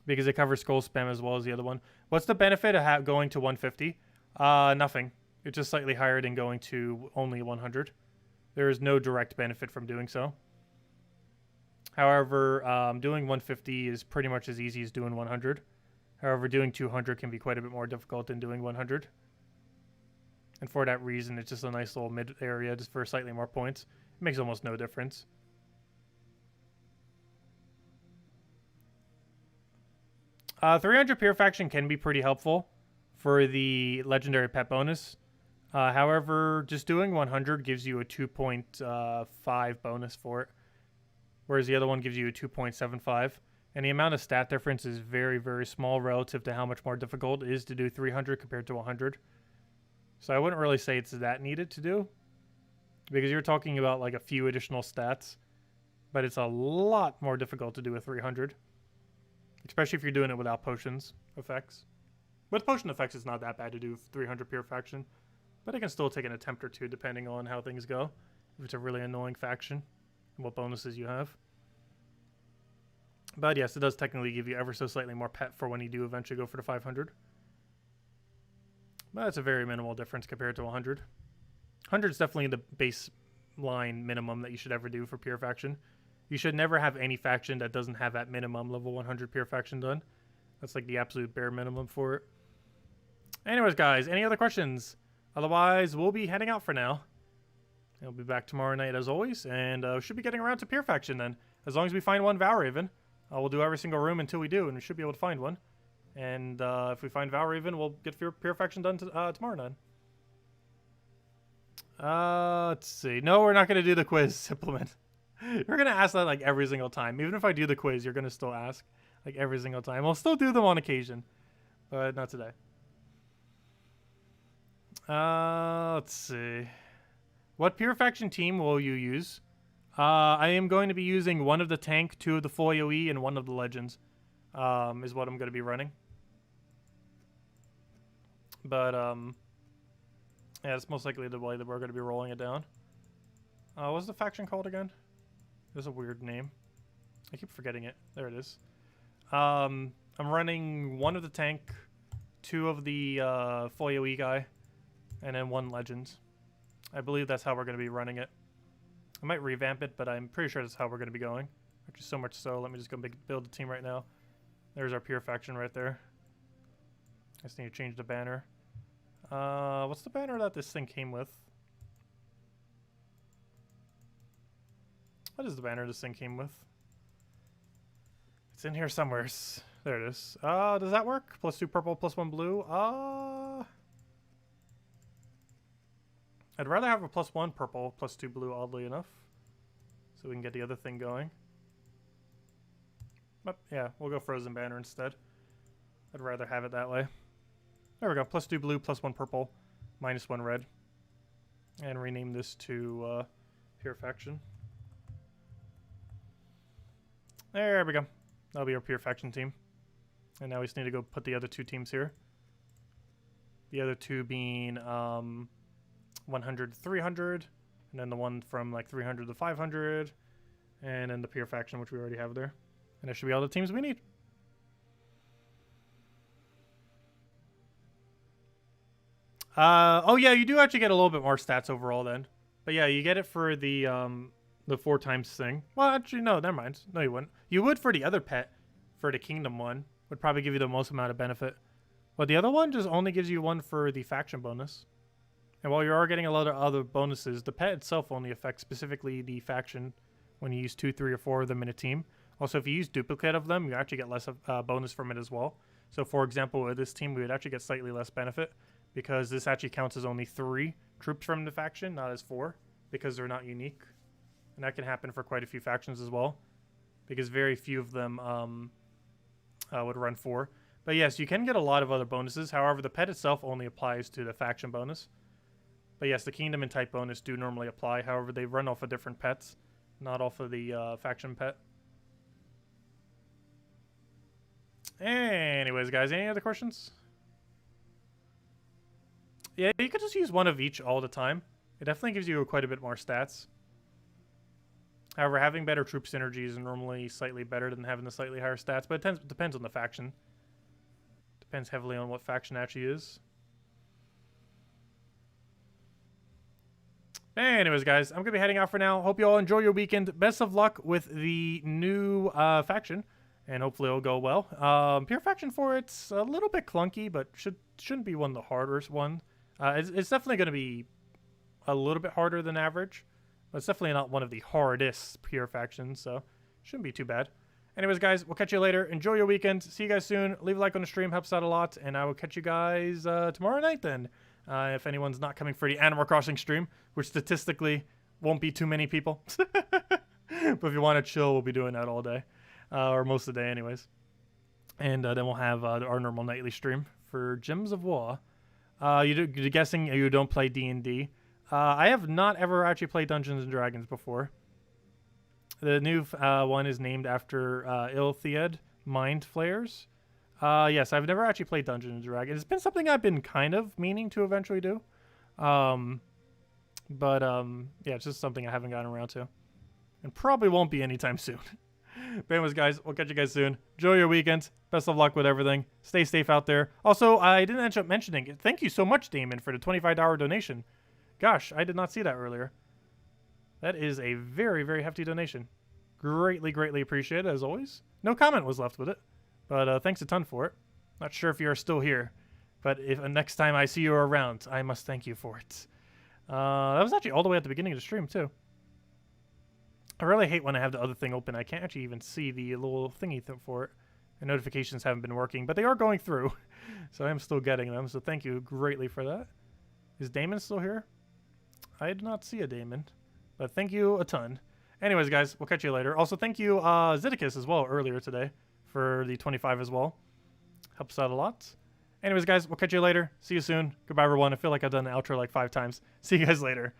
Because it covers skull spam as well as the other one. What's the benefit of going to 150? Nothing. It's just slightly higher than going to only 100. There is no direct benefit from doing so. However, doing 150 is pretty much as easy as doing 100. However, doing 200 can be quite a bit more difficult than doing 100. And for that reason, it's just a nice little mid area just for slightly more points. It makes almost no difference. Uh, 300 Pure Faction can be pretty helpful for the legendary pet bonus. However, just doing 100 gives you a 2.5 bonus for it, whereas the other one gives you a 2.75. And the amount of stat difference is very, very small relative to how much more difficult it is to do 300 compared to 100. So I wouldn't really say it's that needed to do, because you're talking about like a few additional stats, but it's a lot more difficult to do with 300, especially if you're doing it without potions effects. With potion effects, it's not that bad to do 300 Pure Faction. But I can still take an attempt or two depending on how things go. If it's a really annoying faction and what bonuses you have. But yes, it does technically give you ever so slightly more pet for when you do eventually go for the 500. But it's a very minimal difference compared to 100. 100 is definitely the baseline minimum that you should ever do for Pure Faction. You should never have any faction that doesn't have that minimum level 100 Pure Faction done. That's like the absolute bare minimum for it. Anyways, guys, any other questions? Otherwise, we'll be heading out for now. We'll be back tomorrow night as always, and should be getting around to Pure Faction then. As long as we find one Valraven, we'll do every single room until we do, and we should be able to find one. And if we find Valraven, we'll get Pure Faction done tomorrow night. Let's see. No, we're not going to do the quiz, Supplement. You're going to ask that like every single time. Even if I do the quiz, you're going to still ask like every single time. I'll still do them on occasion, but not today. Let's see. What Pure Faction team will you use? I am going to be using one of the tank, 2 of the full AoE, and 1 of the legends. Is what I'm going to be running. But, yeah, it's most likely the way that we're going to be rolling it down. What's the faction called again? There's a weird name. I keep forgetting it. There it is. I'm running 1 of the tank, 2 of the full AoE guy, and then 1 legend. I believe that's how we're going to be running it. I might revamp it, but I'm pretty sure that's how we're going to be going. Actually, so much so, let me just go build a team right now. There's our Pure Faction right there. I just need to change the banner. What's the banner that this thing came with? What is the banner this thing came with? It's in here somewhere. There it is. Does that work? +2 purple, +1 blue. I'd rather have a +1 purple, +2 blue, oddly enough. So we can get the other thing going. But yeah, we'll go Frozen Banner instead. I'd rather have it that way. There we go. +2 blue, +1 purple, -1 red. And rename this to Pure Faction. There we go. That'll be our Pure Faction team. And now we just need to go put the other 2 teams here. The other 2 being 100 to 300, and then the one from like 300 to 500, and then the Pure Faction, which we already have there. And that should be all the teams we need. Oh yeah, you do actually get a little bit more stats overall then. But yeah, you get it for the 4 times thing. Well, actually, no, never mind. No, you wouldn't. You would for the other pet, for the Kingdom one. Would probably give you the most amount of benefit. But the other one just only gives you 1 for the faction bonus. And while you are getting a lot of other bonuses, the pet itself only affects specifically the faction when you use 2, 3, or 4 of them in a team. Also, if you use duplicate of them, you actually get less bonus from it as well. So, for example, with this team, we would actually get slightly less benefit. because this actually counts as only 3 troops from the faction, not as 4, because they're not unique. And that can happen for quite a few factions as well, because very few of them would run 4. But yes, you can get a lot of other bonuses. However, the pet itself only applies to the faction bonus. But yes, the kingdom and type bonus do normally apply. However, they run off of different pets, not off of the faction pet. Anyways, guys, any other questions? Yeah, you could just use one of each all the time. It definitely gives you quite a bit more stats. However, having better troop synergy is normally slightly better than having the slightly higher stats, but it depends on the faction. Depends heavily on what faction actually is. Anyways, guys, I'm going to be heading out for now. Hope you all enjoy your weekend. Best of luck with the new faction, and hopefully it'll go well. Pure Faction 4, it's a little bit clunky, but shouldn't be one of the hardest one. It's definitely going to be a little bit harder than average, but it's definitely not one of the hardest Pure Factions, so shouldn't be too bad. Anyways, guys, we'll catch you later. Enjoy your weekend. See you guys soon. Leave a like on the stream. Helps out a lot, and I will catch you guys tomorrow night then. If anyone's not coming for the Animal Crossing stream, which statistically won't be too many people. But if you want to chill, we'll be doing that all day. Or most of the day anyways. And then we'll have our normal nightly stream for Gems of War. You're guessing you don't play D&D. I have not ever actually played Dungeons & Dragons before. The new one is named after Illithia, Mind Flayers. Yes, I've never actually played Dungeons & Dragons. It's been something I've been kind of meaning to eventually do. Yeah, it's just something I haven't gotten around to. And probably won't be anytime soon. But anyways, guys, we'll catch you guys soon. Enjoy your weekend. Best of luck with everything. Stay safe out there. Also, I didn't end up mentioning it. Thank you so much, Damon, for the $25 donation. Gosh, I did not see that earlier. That is a very, very hefty donation. Greatly, greatly appreciated, as always. No comment was left with it. But thanks a ton for it. Not sure if you're still here. But if next time I see you around, I must thank you for it. That was actually all the way at the beginning of the stream, too. I really hate when I have the other thing open. I can't actually even see the little thingy for it. The notifications haven't been working, but they are going through. So I am still getting them, so thank you greatly for that. Is Damon still here? I did not see a Damon, but thank you a ton. Anyways, guys, we'll catch you later. Also, thank you, Zeddicus, as well, earlier today for the 25 as well. Helps out a lot. Anyways, guys, we'll catch you later. See you soon. Goodbye, everyone. I feel like I've done the outro like 5 times. See you guys later.